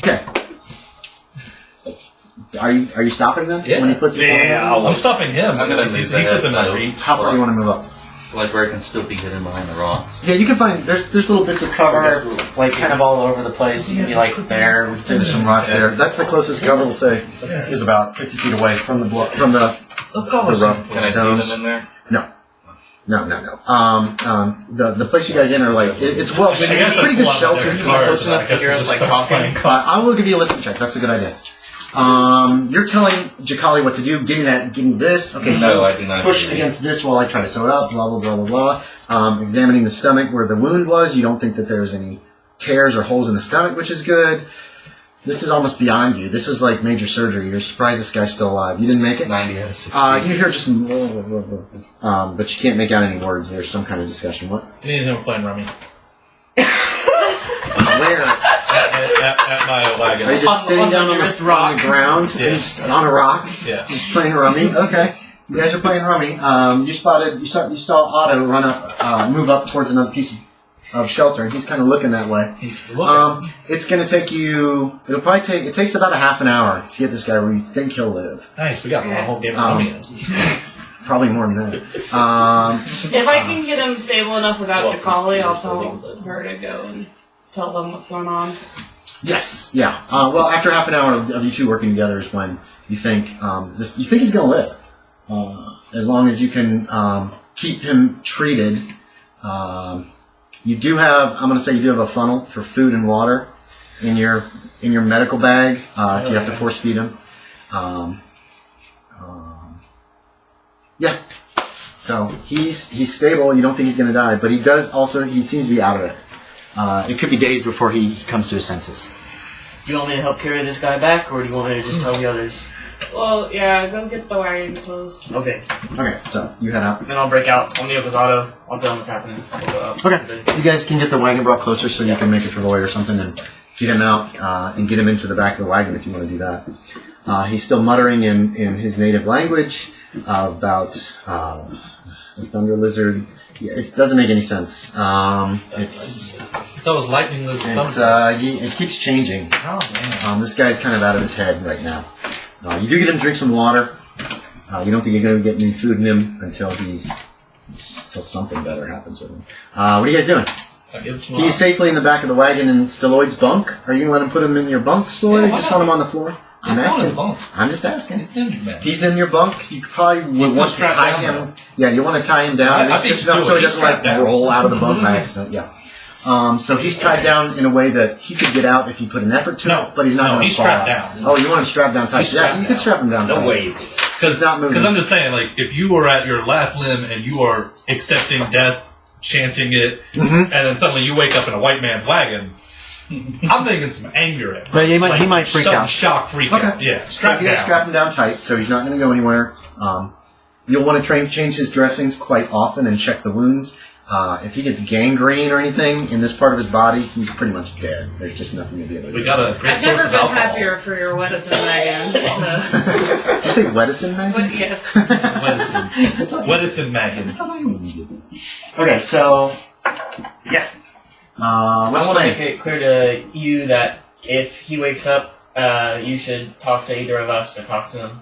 Okay. Are you stopping them? Yeah. When he puts his I'm stopping him. I'm gonna He's move ahead within my by reach. How far do you want to move up? Like where it can still be hidden behind the rocks. Yeah, you can find there's little bits of cover, like kind of all over the place. You can be like there. We can say there's some rocks there. That's the closest cover we'll say is about 50 feet away from the rough Can I stones. see them in there? No. The place you guys in are like it's well. It's pretty good shelter. It's not close enough to hear us like talking. I will give you a listen check. That's a good idea. You're telling Jacali what to do. Give me this. Okay. No, I do not. Push against this while I try to sew it up. Blah blah blah blah blah. Examining the stomach where the wound was. You don't think that there's any tears or holes in the stomach, which is good. This is almost beyond you. This is like major surgery. You're surprised this guy's still alive. You didn't make it? 90 out of 60. You hear just but you can't make out any words. There's some kind of discussion. What? Me and him are playing rummy. Where? At my wagon. Are you just sitting down on the ground? Yeah. Just on a rock? Yeah. Just playing rummy? Okay. You guys are playing rummy. You saw Otto run up, move up towards another piece of shelter, and he's kind of looking that way. It's going to take you, it takes about a half an hour to get this guy where you think he'll live. Nice, we got a whole game of rummy. Probably more than that. If I can get him stable enough without Jacali, I'll tell her to go and tell them what's going on. Yes, yeah. Well, after half an hour of you two working together is when you think you think he's going to live, as long as you can keep him treated. You do have, I'm going to say you do have a funnel for food and water in your medical bag if you have to force feed him. Yeah. So he's stable. You don't think he's going to die, but he seems to be out of it. It could be days before he comes to his senses. Do you want me to help carry this guy back, or do you want me to just tell the others? Well, yeah, go get the wagon close. Okay. Okay, so you head out. Then I'll break out. I'll meet up with Otto. I'll tell him what's happening. Okay. You guys can get the wagon brought closer so you can make a travoy or something and get him out and get him into the back of the wagon if you want to do that. He's still muttering in his native language about the thunder lizard. Yeah, it doesn't make any sense. It's lightning lizard. It keeps changing. Oh man. This guy's kind of out of his head right now. You do get him to drink some water. You don't think you're going to get any food in him until something better happens with him. What are you guys doing? He's safely in the back of the wagon in Stalloid's bunk. Are you going to let him put him in your bunk, Stalloid, or you just want him on the floor? I'm asking. I'm just asking. He's in your bunk. You probably would want to tie him. Yeah, you want to tie him down. Just enough so he doesn't roll out of the bunk by accident. Yeah. So he's tied down in a way that he could get out if he put an effort to it, but he's not going to fall out. Strapped down. Oh, you want him strapped down tight? Yeah, you can strap him down tight. No way. Because I'm just saying, like, if you were at your last limb and you are accepting death, chanting it, and then suddenly you wake up in a white man's wagon, I'm thinking some anger at him. But he might freak out. Shock, freak out. Yeah, strap him down tight so he's not going to go anywhere. You'll want to change his dressings quite often and check the wounds. If he gets gangrene or anything in this part of his body, he's pretty much dead. There's just nothing to be able to do. We got a great I've source never of been alcohol. happier for your Wedison wagon. Did you say Wedison wagon? Yes. Wedison wagon. Okay, so yeah. I want to make it clear to you that if he wakes up, you should talk to either of us to talk to him.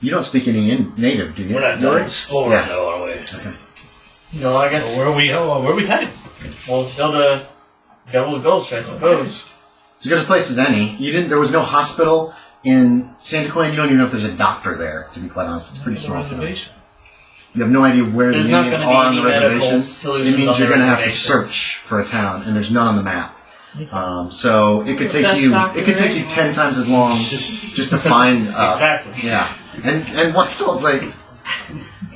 You don't speak any native, do you? We're not done exploring, though, are we? Okay. No, I guess. Where are we headed? Well, still the Devil's Gulch, I suppose. It's as good a place as any. There was no hospital in Santa Quinn. You don't even know if there's a doctor there, to be quite honest. It's pretty small. Reservation. You have no idea where the Indians are on the reservation. It means you're going to have to search for a town, and there's none on the map. So it could take you 10 times as long just to find. Exactly. Yeah. And Weisswald's like,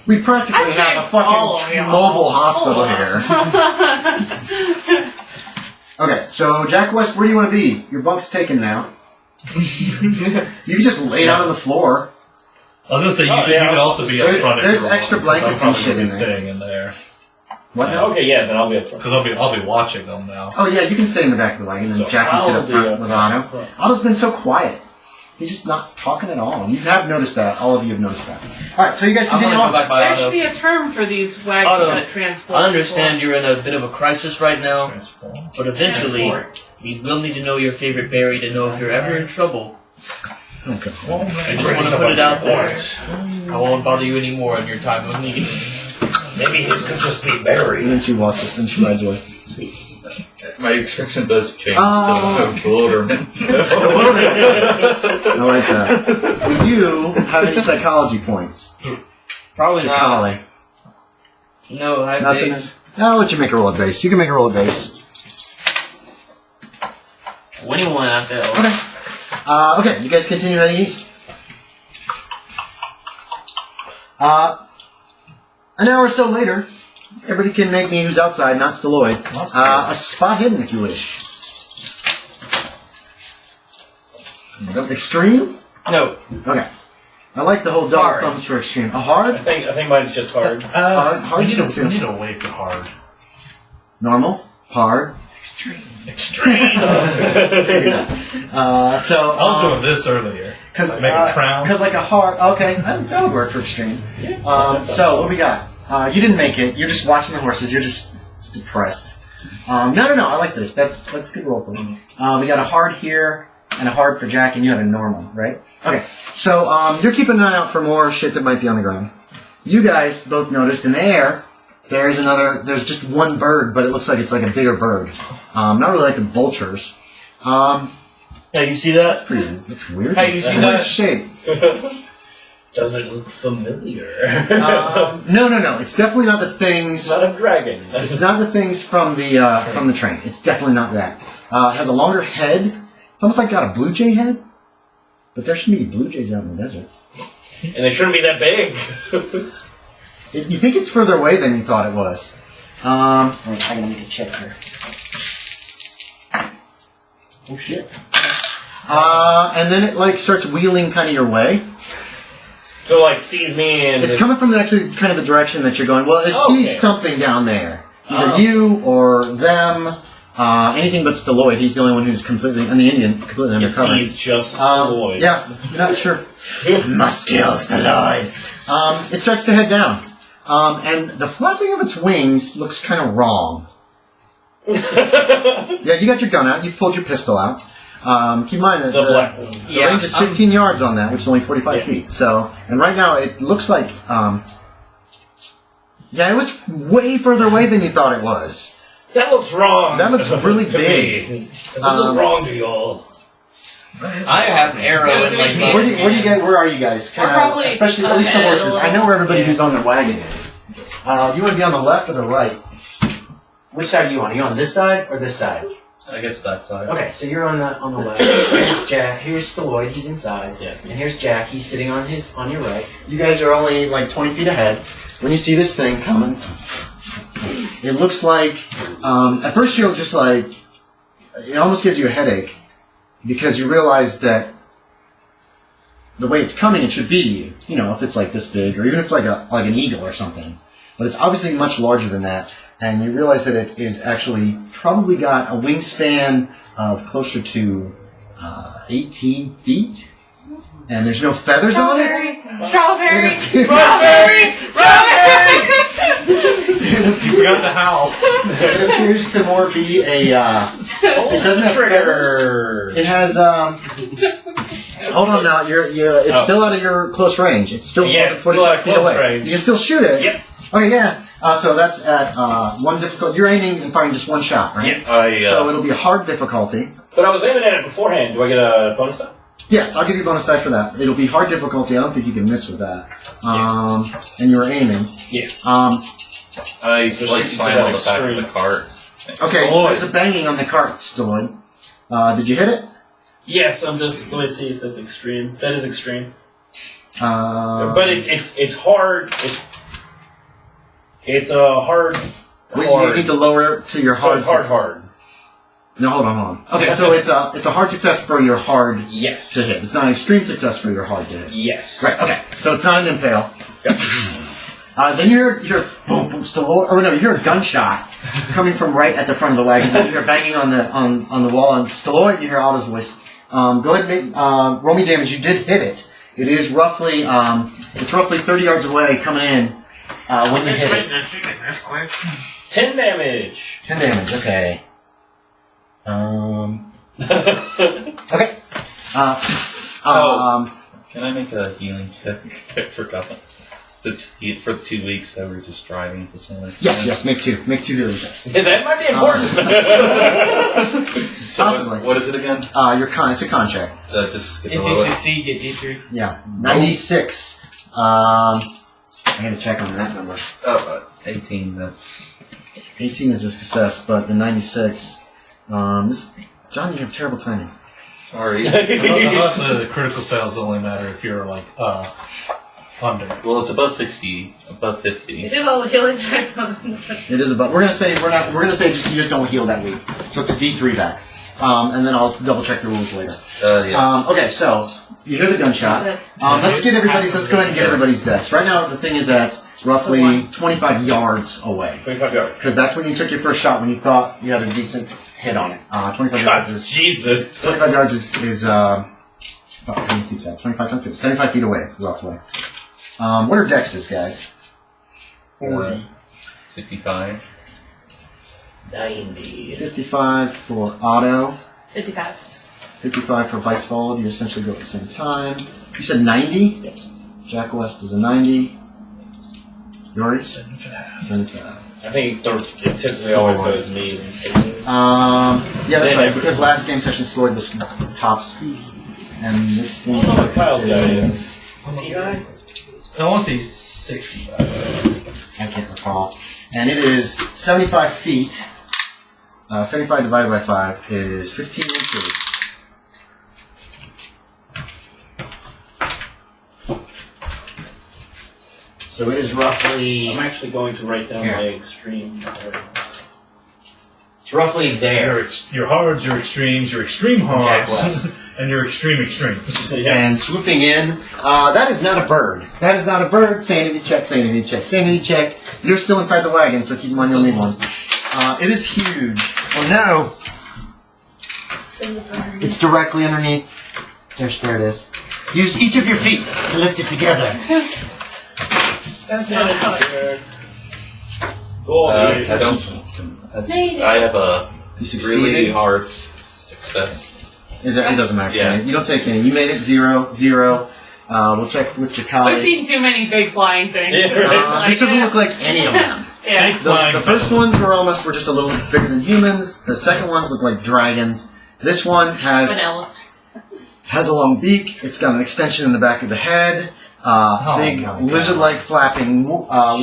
we practically have a fucking mobile hospital here. Okay, so Jack West, where do you want to be? Your bunk's taken now. You can just lay down on the floor. I was going to say, you could also be up front. There's extra blankets and shit in there. Staying in there. What? Okay, yeah, then I'll be up front. Because I'll be watching them now. Oh yeah, you can stay in the back of the wagon, and Jack can sit up front with Otto. Otto's been so quiet. He's just not talking at all. You have noticed that. All of you have noticed that. All right, so you guys continue on. There should be a term for these wagons that transport. I understand you're in a bit of a crisis right now, but eventually we will need to know your favorite berry to know if you're ever in trouble. Okay. I just want to put it out there. I won't bother you anymore in your time of need. Maybe his could just be berry. And then she walks it, and she rides away. My expression does change to bewilderment. I like that. Do you have any psychology points? Probably not. Jacali. No, I have Nothing. base. I'll let you make a roll at base. You can make a roll at base. 21 I failed. Okay. Okay, you guys continue heading east. An hour or so later, everybody can make me who's outside, not Stalloid. A spot hidden if you wish. Extreme? No. Okay. I like the whole double Hard. thumbs for extreme. A hard? I think mine's just hard. Hard we good too. need a way for hard. Normal? Hard? Extreme. So I was doing this earlier. Because make a crown. like a hard. Okay, that would work for extreme. So what do we got? You didn't make it. You're just watching the horses. You're just depressed. No. I like this. That's good role playing. We got a hard here and a hard for Jack, and you had a normal, right? Okay. So you're keeping an eye out for more shit that might be on the ground. You guys both notice in the air there's just one bird, but it looks like it's like a bigger bird. Not really like the vultures. Yeah, you see that? It's weird. Hey, you see It's a that? weird shape. Does it look familiar? No. It's definitely not the things. It's not a dragon. It's not the things from the train. It's definitely not that. It has a longer head. It's almost like got a blue jay head. But there shouldn't be blue jays out in the desert. And they shouldn't be that big. You think it's further away than you thought it was. Wait, I gotta make a check here. Oh shit. And then it like starts wheeling kind of your way. So like sees me and It's coming from actually kind of the direction that you're going. Well, it sees something down there. Either you or them. Anything but Stalloid. He's the only one who's completely undercover. It sees just Stalloid. Yeah, you're not sure. Must kill Stalloid. It starts to head down. And the flapping of its wings looks kind of wrong. Yeah, you got your gun out. You pulled your pistol out. Keep in mind that The black one. the range is 15 yards on that, which is only 45 feet. So, and right now it looks like, it was way further away than you thought it was. That looks wrong. That looks really to big. me. Does it look wrong to y'all? I have an arrow in like Where are you guys? We're probably Especially at least the ahead a horses. little. I know where everybody who's on the wagon is. Do you want to be on the left or the right? Which side are you on? Are you on this side or this side? I guess that side. Okay, so you're on the left. Here's Jack. Here's Stalloid. He's inside. Yes. And here's Jack. He's sitting on your right. You guys are only like 20 feet ahead. When you see this thing coming, it looks like at first you'll just like it almost gives you a headache because you realize that the way it's coming, it should be you know if it's like this big or even if it's like an eagle or something, but it's obviously much larger than that. And you realize that it is actually probably got a wingspan of closer to 18 feet. And there's no feathers on it. Strawberry! It You forgot the howl. appears to more be a. It doesn't have feathers. It has. Hold on now. It's still out of your close range. It's still more than 45 feet away. range. You can still shoot it. Yep. Okay, yeah. So that's at one difficult. You're aiming and firing just one shot, right? Yeah. So it'll be a hard difficulty. But I was aiming at it beforehand. Do I get a bonus die? Yes, I'll give you a bonus die for that. It'll be hard difficulty. I don't think you can miss with that. And you were aiming. Yeah. I like slam on the back of the cart. Okay, there's a banging on the cart, Stalloid. Did you hit it? Yes, let me see if that's extreme. That is extreme. But it's hard. It's a hard. You need to lower it to your hard. So it's hard. No, hold on. Okay, so it's a hard success for your hard Yes. to hit. It's not an extreme success for your hard to hit. Yes. Right. Okay. So it's not an impale. Then you hear boom, boom, Stalloid, or no, you hear a gunshot coming from right at the front of the wagon. You hear banging on the wall, and Stalloid, you hear Otto's voice. Go ahead and make, roll me damage. You did hit it. It is roughly, it's roughly 30 yards away coming in when you hit it. 10 damage. 10 damage, okay. Okay. Can I make a healing check? I forgot. For the 2 weeks that we're just driving to somewhere. Yes, make two healing checks. Yeah, that might be important. Possibly. What is it again? It's a con check. Just get If below you it. succeed, get D3. Yeah, 96. I gotta check on that number. 18, that's... 18 is a success, but the 96, John, you have terrible timing. Sorry. The critical fails only matter if you're like under. Well, it's above 60, above 50. It is all the healing checks on It is about. We're gonna say just you just don't heal that week, so it's a D3 back, and then I'll double check the rules later. Yeah. Okay, so you hear the gunshot. Let's go ahead and get everybody's deaths. Right now, the thing is that's roughly 25 yards away. 25 yards. Because that's when you took your first shot when you thought you had a decent hit on it. 25 yards is... Jesus. 25 yards is 25 times 2, 75 feet away, roughly. What are dexes, guys? 55. 90. 55 for Otto. 55. 55 for Weisswald. You essentially go at the same time. You said 90? Yep. Jack West is a 90. Yorie? 75. I think it typically always goes me. Yeah, that's right, because last game session Stalloid was tops. And this I game don't know what Kyle's guy is. Is he high? I want to say 65. I can't recall. And it is 75 feet. 75 divided by 5 is 15 inches. So it is roughly... I'm actually going to write down my extreme. It's roughly there. Your hards, your extremes, your extreme Jack hards, West. and your extreme extremes. And swooping in, that is not a bird. That is not a bird. Sanity check, sanity check, sanity check. You're still inside the wagon, so keep in mind you'll need one. It is huge. Oh no! It's directly underneath. There it is. Use each of your feet to lift it together. That's not how it I don't. I have a You succeeded. really hard success. It doesn't matter. Yeah. You don't take any. You made it 0, 0. We'll check with Jacali. I've seen too many big flying things. This doesn't look like any of them. Yeah. The first ones were just a little bigger than humans. The second ones look like dragons. This one has Vanilla. a long beak. It's got an extension in the back of the head. Big lizard-like flapping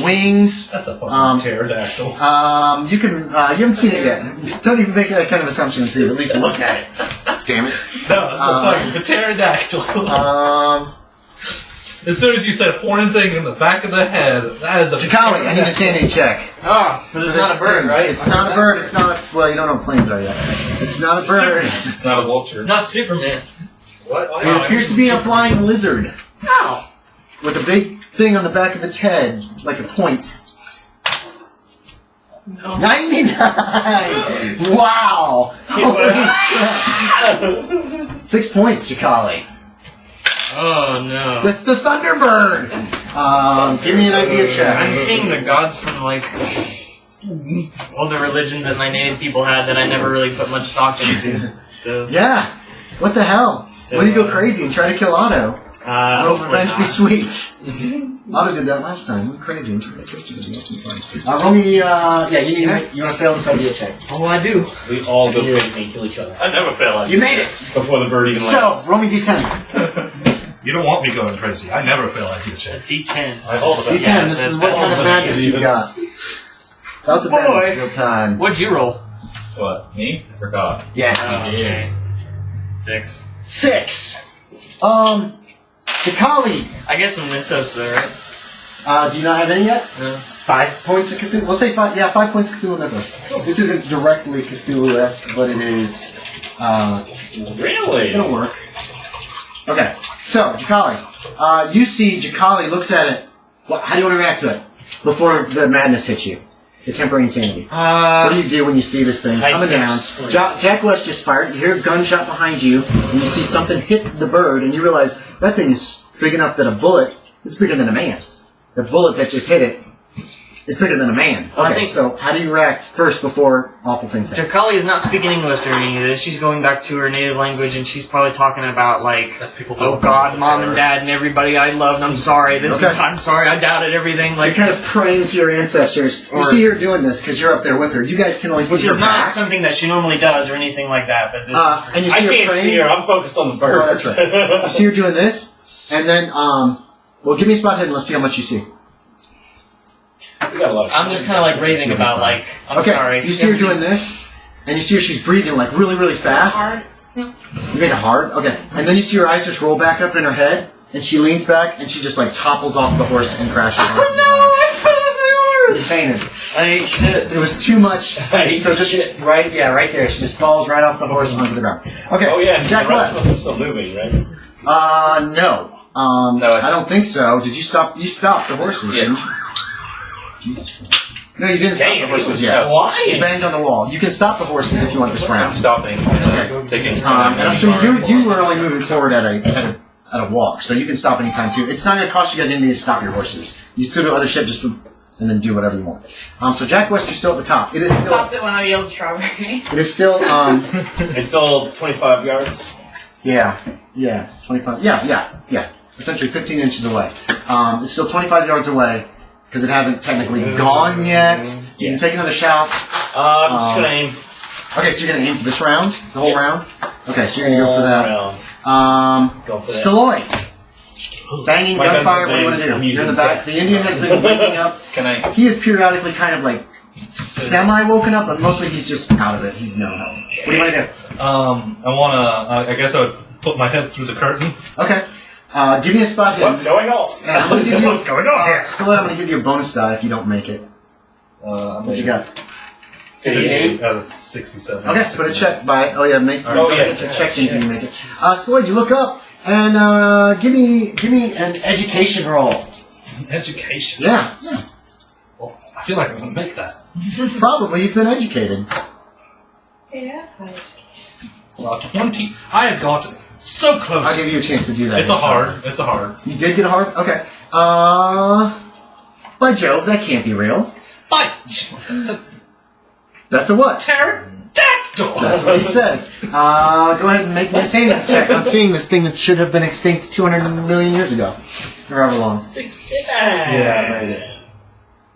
wings. That's a fucking pterodactyl. You haven't seen it yet. Don't even make that kind of assumption until you at least look at it. Damn it. No, it's a pterodactyl. As soon as you said horn thing in the back of the head, that is a Jacali, I need a sanity check. Oh, but it's not a bird, right? It's not a bird. It's not a... Well, you don't know what planes are yet. It's not a bird. It's not a vulture. It's not Superman. What? It appears to be a flying lizard. Ow! With a big thing on the back of its head, like a point. No. 99! Wow! Holy crap. 6 points, Jacali. Oh no. That's the Thunderbird! Give me an idea check. I'm seeing the gods from like all the religions that my native people had that I never really put much stock into. So Yeah. What the hell? So, Why do you go crazy and try to kill Otto? Will hopefully revenge be not. sweet? Otto did that last time. Went crazy. Roll me, you want to fail this idea check. Oh, I do. We all go crazy and kill each other. I never fail at You made it! before the bird even lands. So, roll me d10. You don't want me going crazy. I never fail idea checks. D10. I hold it. D10, this is what kind of madness you've got. That's a bad real time. What'd you roll? What? Me? I forgot. Yes. Okay. 6. 6. Jacali, I get some mythos though, right? do you not have any yet? No. 5 points of Cthulhu. We'll say 5. Yeah, 5 points of Cthulhu mythos. This isn't directly Cthulhu-esque, but it is. Really? It'll work. Okay. So, Jacali, you see Jacali looks at it. Well, how do you want to react to it before the madness hits you? The temporary insanity. What do you do when you see this thing coming down? Jack West just fired. You hear a gunshot behind you, and you see something hit the bird, and you realize that thing is big enough that a bullet is bigger than a man. The bullet that just hit it is bigger than a man. Okay, so how do you react first before awful things happen? Jacali is not speaking English during any of this. She's going back to her native language, and she's probably talking about, like, oh God, Mom and Dad and everybody I loved, I'm sorry. I'm sorry, I doubted everything. Like, you're kind of praying to your ancestors. You see her doing this because you're up there with her. You guys can only see her back. Which is not something that she normally does or anything like that. But this and you see her can't praying. see her. I'm focused on the bird. Oh, that's right. You see her doing this, and then, well, give me a spot hidden. Let's see how much you see. I'm just kind of like raving about, like, I'm sorry. You see her doing this, and you see her, she's breathing like really, really fast. Hard. No. You made it hard? Okay. And then you see her eyes just roll back up in her head, and she leans back, and she just like topples off the horse and crashes. Oh no! You fainted. I ate shit. It was too much. I ate so just shit. right there. She just falls right off the horse onto the ground. Okay. Oh yeah, Jack the rest West. of us are still moving, right? No. I don't think so. Did you stop? You stopped the horses, didn't you? No, you didn't stop the horses yet. Why? You banged on the wall. You can stop the horses if you want this round. I'm stopping. Taking. And so you were only moving forward at a walk, so you can stop anytime too. It's not going to cost you guys anything to stop your horses. You still do other shit, and then do whatever you want. So Jack West, you're still at the top. It is still. Stopped it when I yelled strawberry. It is still. It's still 25 yards. Yeah, 25. Yeah. Essentially 15 inches away. It's still 25 yards away. Because it hasn't technically gone yet. You can take another shot. I'm just gonna aim. Okay, so you're gonna aim for this round? The whole round? Okay, so you're gonna go for that. Go for that. Stalloid. Banging, gunfire, what do you want to do? You're in the back. The Indian has been waking up. He is periodically kind of like semi-woken up, but mostly he's just out of it. He's no help. What do you want to do? I guess I would put my head through the curtain. Okay. Give me a spot hidden. What's going on? I'm gonna give you, What's going on here? Stalloid, I'm going to give you a bonus die if you don't make it. What you got? 58. Out of 67. Okay, put a check by. Oh yeah, make. Check things when you make it. Stalloid, you look up and give me an education roll. Education. Yeah. Well, I feel like I'm gonna make that. Probably you've been educated. Yeah. 20. I have gotten so close. I'll give you a chance to do that. It's a hard. You did get a hard. Okay. By Jove, that can't be real. That's a what? Pterodactyl. That's what he says. Go ahead and make me a sanity check on seeing this thing that should have been extinct 200 million years ago. Or however long. 69. Yeah, I made it.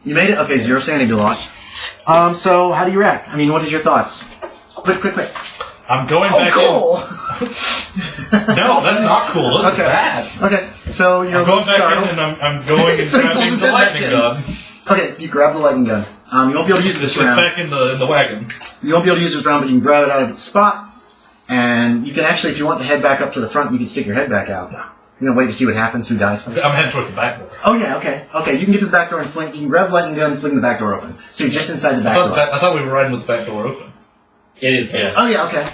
You made it? Okay, 0 sanity loss. So how do you react? I mean, what is your thoughts? Quick. I'm going back cool. No, that's not cool. This is bad. Okay, so you're I'm going back in and I'm going and So he grabbing pulls the his head back lightning in. gun. Okay, you grab the lightning gun. You won't be able to use it this It's round. back in the wagon. You won't be able to use this round, but you can grab it out of its spot. And you can actually, if you want to head back up to the front, you can stick your head back out. You're going to wait to see what happens, who dies first. I'm heading towards the back door. Oh, yeah, okay. Okay, you can get to the back door and fling. You can grab the lightning gun and fling the back door open. So you're just inside the back door. I thought we were riding with the back door open. It is. Yeah. Oh, yeah, okay.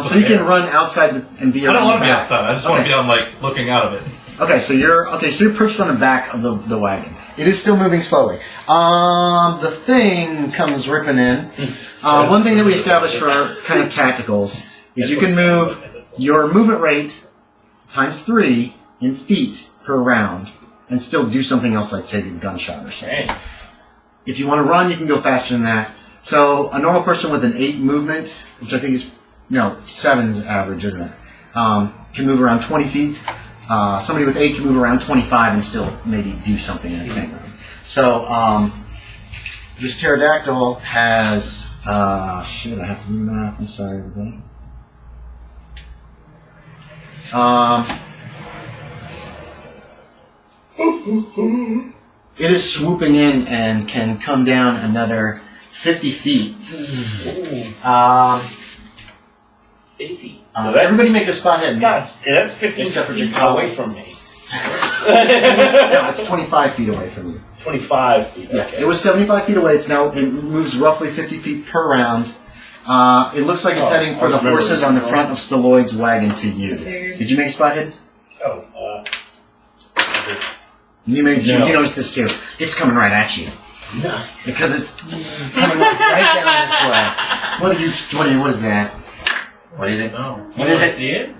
So you can run outside and be I around don't want to the be back. outside. I just want to be on, like, looking out of it. Okay, so you're perched on the back of the wagon. It is still moving slowly. The thing comes ripping in. One thing that we established for our kind of tacticals is you can move your movement rate times 3 in feet per round and still do something else like take a gunshot or something. Okay. If you want to run, you can go faster than that. So a normal person with an 8 movement, which I think is, 7's average, isn't it? Can move around 20 feet. Somebody with 8 can move around 25 and still maybe do something in the same round. So this pterodactyl has, I have to do math. I'm sorry, everybody. It is swooping in and can come down another 50 feet. 50. So everybody make a spot hidden. God, that's 15 Except for feet Jacali. away from me. No, it's 25 feet away from you. 25 feet. Yes, Okay. it was 75 feet away. It moves roughly 50 feet per round. It looks like it's heading for the horses on the front of Stalloid's wagon to you. Did you make a spot hidden? Oh, You noticed this too. It's coming right at you. Nice. Because it's coming right down this way. What is that? What is it? No. What is it? See it?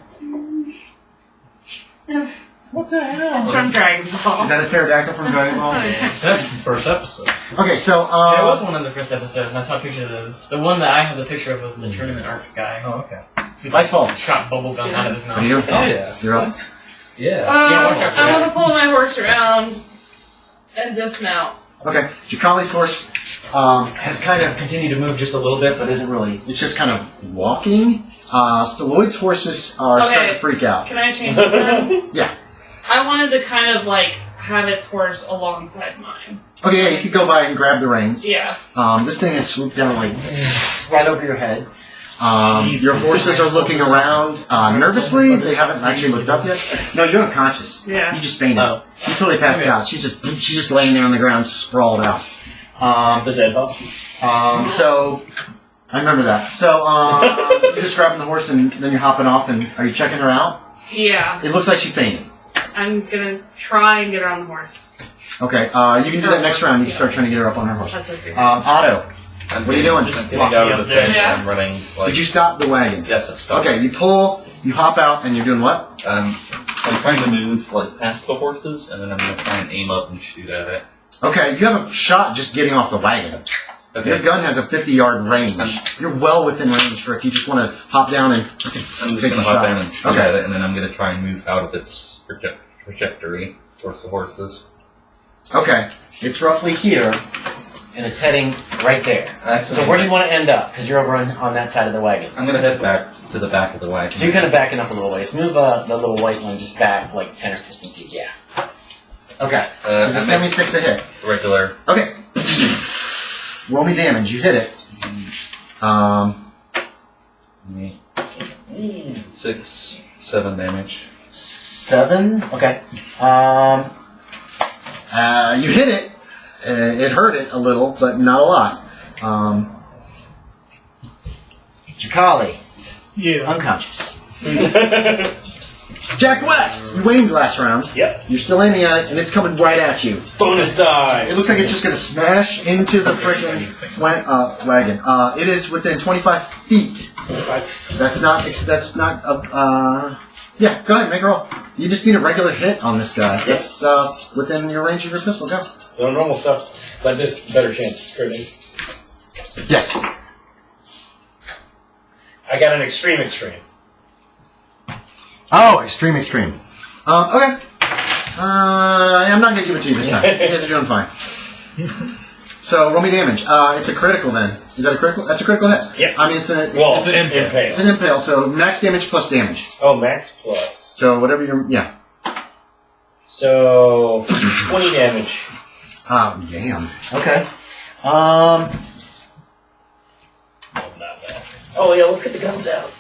What the hell? It's from Dragon Ball. Is that a pterodactyl from Dragon Ball? That's the first episode. Okay, so There was one in the first episode, and I saw a picture of those. The one that I have the picture of was the tournament art guy. Oh, okay. Weisswald. Shot bubble gum out of his What are mouth. you doing? Oh, yeah. You're up. Yeah. watch out for I'm that. gonna pull my horse around and dismount. Okay, Jacali's horse has kind of continued to move just a little bit, but isn't really. It's just kind of walking. Stalloid's horses are starting to freak out. Can I change it then? Yeah. I wanted to kind of like have its horse alongside mine. Okay, yeah, you could go by and grab the reins. Yeah. This thing is swooped down like right over your head. Your horses are looking around nervously. They haven't actually looked up yet. No, you're unconscious. Yeah. You just fainted. Oh. You totally passed out. She's just laying there on the ground, sprawled out. The dead body. So I remember that. So you're just grabbing the horse and then you're hopping off. And are you checking her out? Yeah. It looks like she fainted. I'm gonna try and get her on the horse. Okay. You can do that next round. You can start trying to get her up on her horse. That's okay. Otto, what are you doing? I'm getting out of the thing. Yeah. I'm running. Like, Did you stop the wagon? Yes, I stopped. Okay. You pull. You hop out, and you're doing what? I'm trying to move like past the horses, and then I'm gonna try and aim up and shoot at it. Okay. You have a shot just getting off the wagon. Okay. Your gun has a 50-yard range. You're well within range for if you just want to hop down and I'm just take gonna a hop shot. down and shoot at it, and then I'm gonna try and move out of its trajectory towards the horses. Okay. It's roughly here, and it's heading right there. Actually, So where do you want to end up? Because you're over on that side of the wagon. I'm gonna head back to the back of the wagon. So you're kind of backing up a little ways. Move the little white one just back like 10 or 15 feet. Yeah. Okay. Is a I 76 a hit? make regular. Okay. Roll me damage. You hit it. 6, 7 damage. 7. Okay. You hit it. It hurt it a little, but not a lot. Jacali. Yeah. Unconscious. Jack West. You aimed last round. Yep. You're still aiming at it, and it's coming right at you. Bonus die. It looks like it's just going to smash into the freaking wagon. It is within 25 feet. That's not. Yeah, go ahead, make a roll. You just need a regular hit on this guy. That's within your range of your pistol. Go. So normal stuff, but this better chance of critting. Yes. I got an extreme. Oh, extreme. Okay. I'm not going to give it to you this time. You guys are doing fine. So, roll me damage. It's a critical then. Is that a critical? That's a critical hit. Yeah. I mean, it's an Well, impale. It's an impale, so max damage plus damage. Oh, max plus. So, whatever you're. Yeah. So 20 damage. Oh, damn. Okay. Not bad. Oh yeah, let's get the guns out.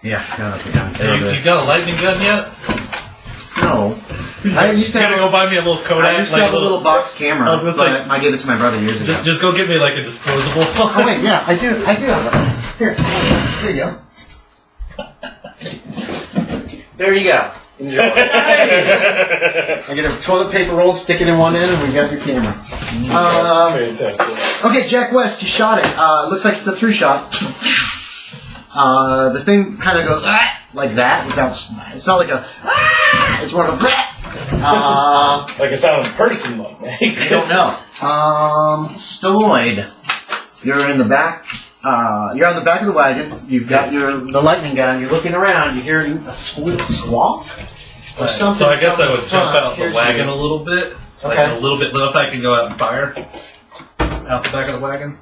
Yeah, no, the gun's You got a lightning gun yet? No. I used to You have gotta go buy me a little Kodak. I used to have a little box camera, I was gonna but say- I gave it to my brother years ago. Just go get me like a disposable. Oh wait, yeah, I do have it. Here you go. There you go. Enjoy. I get a toilet paper roll, stick it in one end, and we got your camera. Fantastic. Okay, Jack West, you shot it. Looks like it's a 3-shot. The thing kind of goes like that. It's not like a. It's more of a. Like a silent person might make. I don't know. Stalloid, you're in the back. You're on the back of the wagon. You've got the lightning gun. You're looking around. You hear a squawk or something. So I guess I would from jump front. out the Here's wagon you. a little bit. Like Okay. a little bit, if I can go out and fire out the back of the wagon.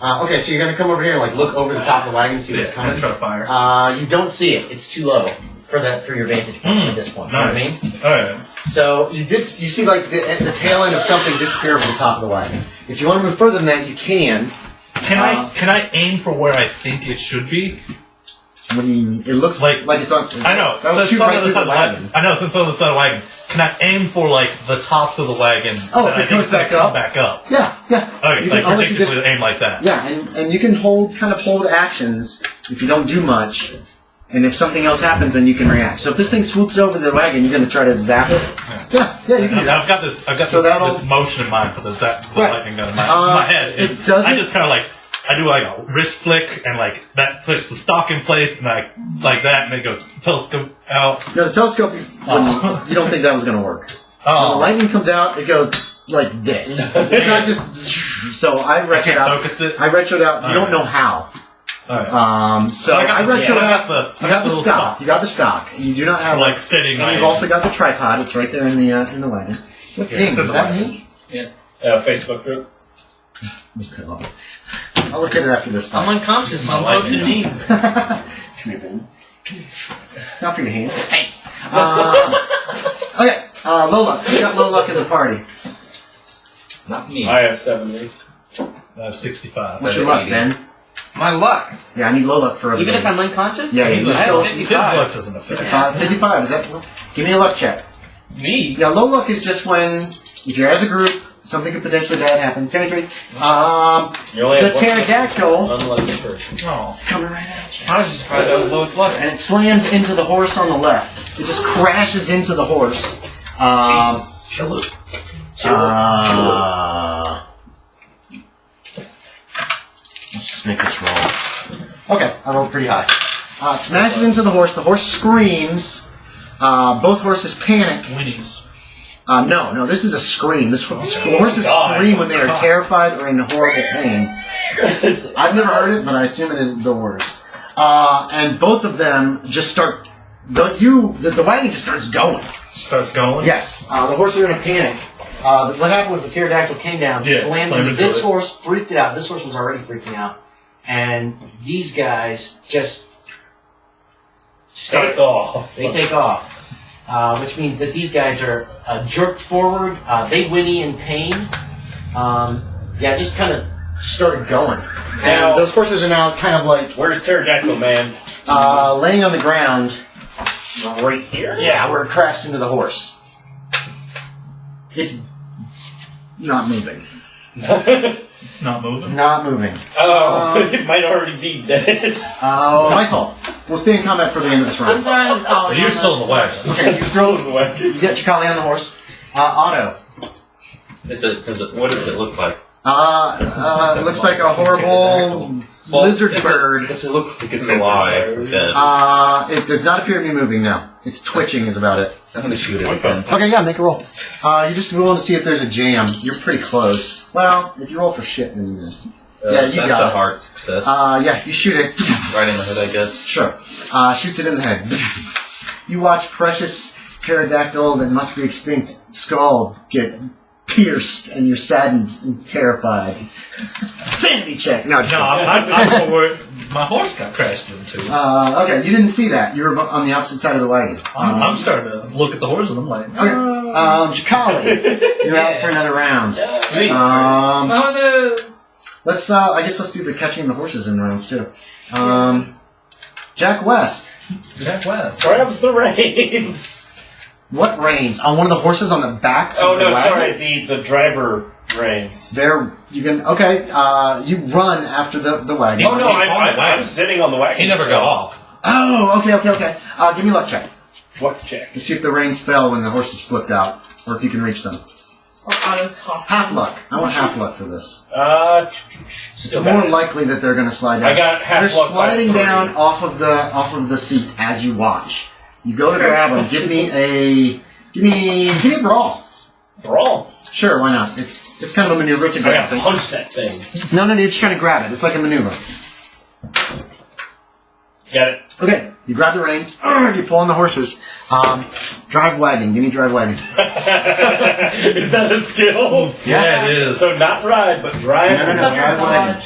Okay, so you're gonna come over here and like look over the top of the wagon and see what's Yeah, I'm coming. gonna try to fire. You don't see it. It's too low for your vantage point at this point. You know what I mean? Alright. So you see like the tail end of something disappear over the top of the wagon. If you want to move further than that, you can. Can I aim for where I think it should be? What do you mean? It looks like it's on. I know. That will So shoot it's on right the through side the of wagon. I know, since it's on the side of the wagon. Can I aim for like the tops of the wagon? Oh, that if I it think comes back come up? Back up. Yeah. Okay, You like I'll let you ridiculously aim like that. Yeah, and you can hold actions if you don't do much. And if something else happens, then you can react. So if this thing swoops over the wagon, you're going to try to zap it? Yeah, you can do that. I've got this motion in mind for the lightning gun in my head. I just kind of like, I do like a wrist flick, and like that flicks the stock in place, and like that, and it goes telescope out. No, the telescope, you don't think that was going to work. When the lightning comes out, it goes like this. It's not just... So I retroed out. Focus it. I retroed out. You don't know how. Right. So I retroed out. You got the stock. stock. You got the stock. You do not have like steady. And you've also got the tripod. It's right there in the wagon. What ding? Is that me? Yeah. Facebook group. Okay, I'll look at it after this. I'm unconscious. I'm posting memes. Come here, Ben. Not for your hands. Face. Okay. Low luck. You got low luck in the party. Not me. I have 70. I have 65. What's your luck, Ben? My luck. Yeah, I need low luck for Even everybody. if I'm unconscious? Yeah, His he's still... luck doesn't affect. 55. Is that? Give me a luck check. Me? Yeah, low luck is just when, if you're as a group, something could potentially bad happen. 73. The pterodactyl Unlucky person. Oh. is coming right at you. I was just surprised I was lowest luck. And it slams into the horse on the left. It just crashes into the horse. Kill it. Let's just make this roll. Okay, I rolled pretty high. It smashes into the horse. The horse screams. Both horses panic. Winnies. No, this is a scream. Horses scream when they are terrified or in horrible pain. I've never heard it, but I assume it is the worst. And both of them just start. The wagon just starts going. Starts going? Yes. The horses are in a panic. What happened was the pterodactyl came down, slammed into this horse, freaked it out. This horse was already freaking out. And these guys just Take off. They take off. Which means that these guys are jerked forward. They whinny in pain. Just kind of started going. Now, and those horses are now kind of like... Where's Pterodactyl Man? Laying on the ground. Right here? Yeah, where it crashed into the horse. It's not moving. It's not moving? Not moving. It might already be dead. My fault. We'll stay in combat for the end of this round. But you're still in the wagon. Okay, you still in the wagon. You get Jacali on the horse. Otto. What does it look like? It looks like a horrible lizard bird. Does it look like it's alive? Dead? It does not appear to be moving now. It's twitching is about it. I'm going to shoot it again. Okay, yeah, make a roll. You're just rolling to see if there's a jam. You're pretty close. Well, if you roll for shit, then you miss. Yeah, you got it. That's a hard success. Yeah, you shoot it. Right in the head, I guess. Sure. Shoots it in the head. You watch precious pterodactyl that must be extinct skull get pierced, and you're saddened and terrified. Sanity check. No, I'm worried. My horse got crashed into. Okay, you didn't see that. You were on the opposite side of the wagon. I'm starting to look at the horse, and I'm like, okay. Jacali, you're out for another round. Let's do the catching the horses in rounds too. Jack West. Jack West. Grabs the reins. What reins? On one of the horses on the back? Oh, of the no, wagon? sorry, the driver reins. You run after the wagon. Oh, no, I'm sitting on the wagon. He never got off. Oh, okay. Give me a luck check. Luck check. To see if the reins fell when the horses flipped out, or if you can reach them. Or Otto tossed Half luck. I want half luck for this. It's Still more bad. likely that they're going to slide down. I got half They're luck. sliding down off of the seat as you watch. You go to grab them. Give me a brawl. Brawl. Sure, why not? It's kind of a maneuver. It's a I grab gotta thing. punch that thing. No, you're just trying to grab it. It's like a maneuver. Got it. Okay, you grab the reins. You pull on the horses. Drive wagon. Give me drive wagon. Is that a skill? Yeah, it is. So not ride, but drive. No, drive wagon.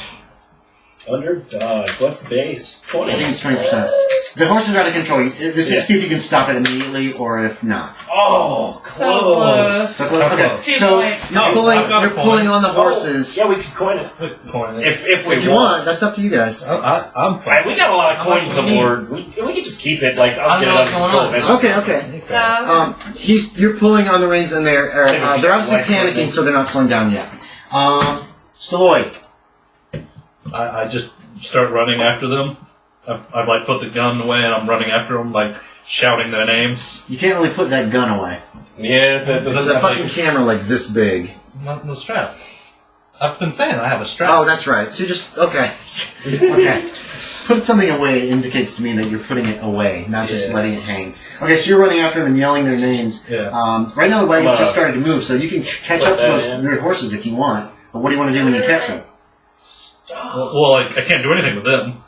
Under dodge. What's base? 20. I think it's 20%. The horses are out of control. This is to see if you can stop it immediately or if not. Oh, close. So close. Okay, 2 so points. you're pulling on the horses. Yeah, we could coin it. If we If you want, that's up to you guys. I'm Alright, we got a lot of coins on the board. We can just keep it. Like I'll get it under control. Okay. You're pulling on the reins and they're obviously panicking, so they're not slowing down yet. Stalloid. I just start running after them, I've like put the gun away and I'm running after them, like shouting their names. You can't really put that gun away. Yeah, There's a fucking camera like this big. Not the strap. I've been saying I have a strap. Oh, that's right. So you just okay. Okay. Put something away indicates to me that you're putting it away, not just letting it hang. Okay, so you're running after them and yelling their names. Yeah. Right now the wagon's just started to move, so you can catch up to your horses if you want. But what do you want to do when you catch them? Well, I can't do anything with them.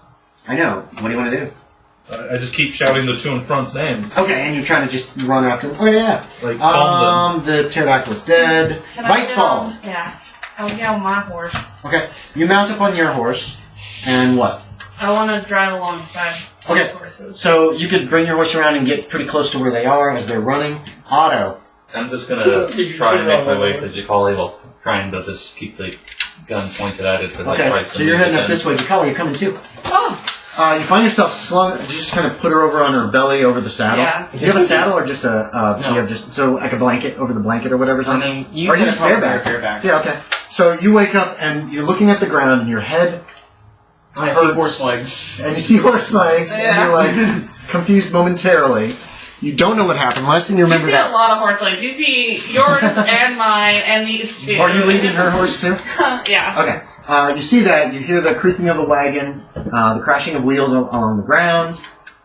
I know. What do you want to do? I just keep shouting the two in front's names. Okay, and you're trying to just run after them. Oh yeah. Like calm them. The pterodactyl is dead. Weisswald. Yeah. I'll get on my horse. Okay, you mount up on your horse, and what? I want to drive alongside those horses. So you could bring your horse around and get pretty close to where they are as they're running. Otto. I'm just gonna try and make my way to Jacali while trying to just keep the gun pointed at it. Okay, so you're heading up this way. Jacali, you're coming too. Oh! You find yourself slung. You just kind of put her over on her belly over the saddle. Yeah. Do you have a saddle or just a? No. You have just so like a blanket over the blanket or whatever. I mean, you or you can just probably bareback. Yeah. Okay. So you wake up and you're looking at the ground and your head. I see horse legs. And you see horse legs, and you're like confused momentarily. You don't know what happened. Last thing you remember You see a lot of horse legs. You see yours and mine and these two. Are you leading her horse too? Yeah. Okay. You see that. You hear the creaking of a wagon, the crashing of wheels along the ground.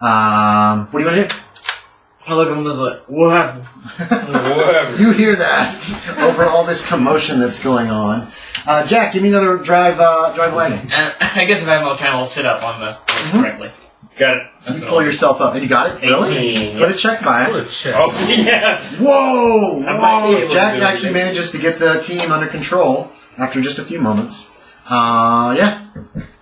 What do you want to do? I look at him and like, what happened? You hear that over all this commotion that's going on. Jack, give me another drive wagon. And I guess if I have no channel, I'll sit up on the horse correctly. Got it. You pull yourself up, and you got it? Really? 18. Put a check by it. Oh, yeah. Whoa! I might be able to Jack do actually it. manages to get the team under control after just a few moments. Yeah.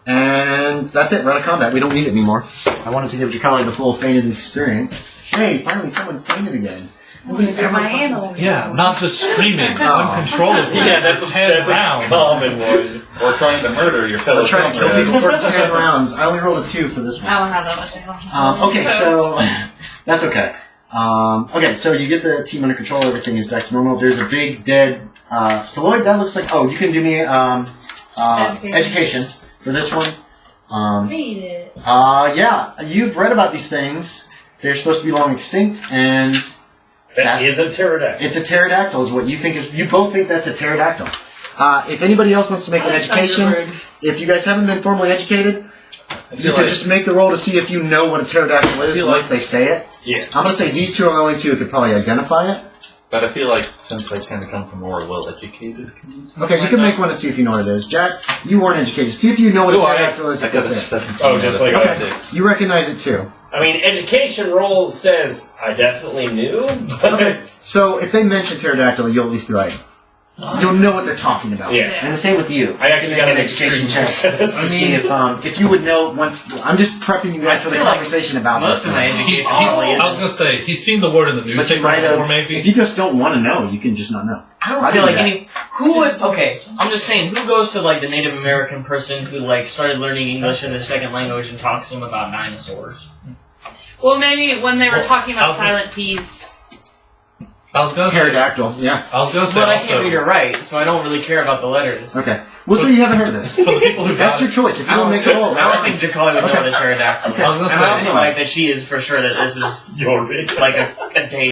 And that's it. We're out of combat. We don't need it anymore. I wanted to give Jacali the full fainted experience. Hey, finally someone fainted again. Yeah, not just screaming uncontrollably. Yeah, that's a 10 rounds. common one. Or trying to murder your fellow I'm trying to kill people for 10 rounds. I only rolled a 2 for this one. I don't have that much ammo. Okay, so that's okay. Okay, so you get the team under control. Everything is back to normal. There's a big dead Stalloid. That looks like. Oh, you can do me education for this one. Read it. Yeah, you've read about these things. They're supposed to be long extinct, and That is a pterodactyl. it's a pterodactyl. Is what you think is? You both think that's a pterodactyl. If anybody else wants to make an education, if you guys haven't been formally educated, you can just make the roll to see if you know what a pterodactyl is once they say it. Yeah. I'm going to say these two are the only two who could probably identify it. But I feel like since I tend to come from more well-educated communities. Okay, you can make one to see if you know what it is. Jack, you weren't educated. See if you know what a pterodactyl is. I got a Say it. 17. Oh, just like Okay, 6. you recognize it too. I mean, education roll says I definitely knew, but Okay, so if they mention pterodactyl, you'll at least be like, you'll know what they're talking about. Yeah. And the same with you. I actually got an education education check check. to see if you would know once. I'm just prepping you guys for the feel like conversation about most this. of my I education was gonna say he's seen the word in the But you newspaper might before, have. maybe. If you just don't want to know, you can just not know. I don't I feel do like that. any. Who would? Okay, I'm just saying. Who goes to like the Native American person who like started learning English as a second language and talks to them about dinosaurs? Well, maybe when they were Well, talking I about was gonna- silent P's. I was gonna say. Pterodactyl. Yeah. I was gonna say But I also, can't read or write, so I don't really care about the letters. Okay. Well, so you haven't heard of this. for the people who That's got your it, choice. If you I don't don't make the roll, I that's don't think Jacali would know Okay. what a pterodactyl is. Okay. I was gonna And say, I also anyway. like that she is for sure that this is Yorie. like a day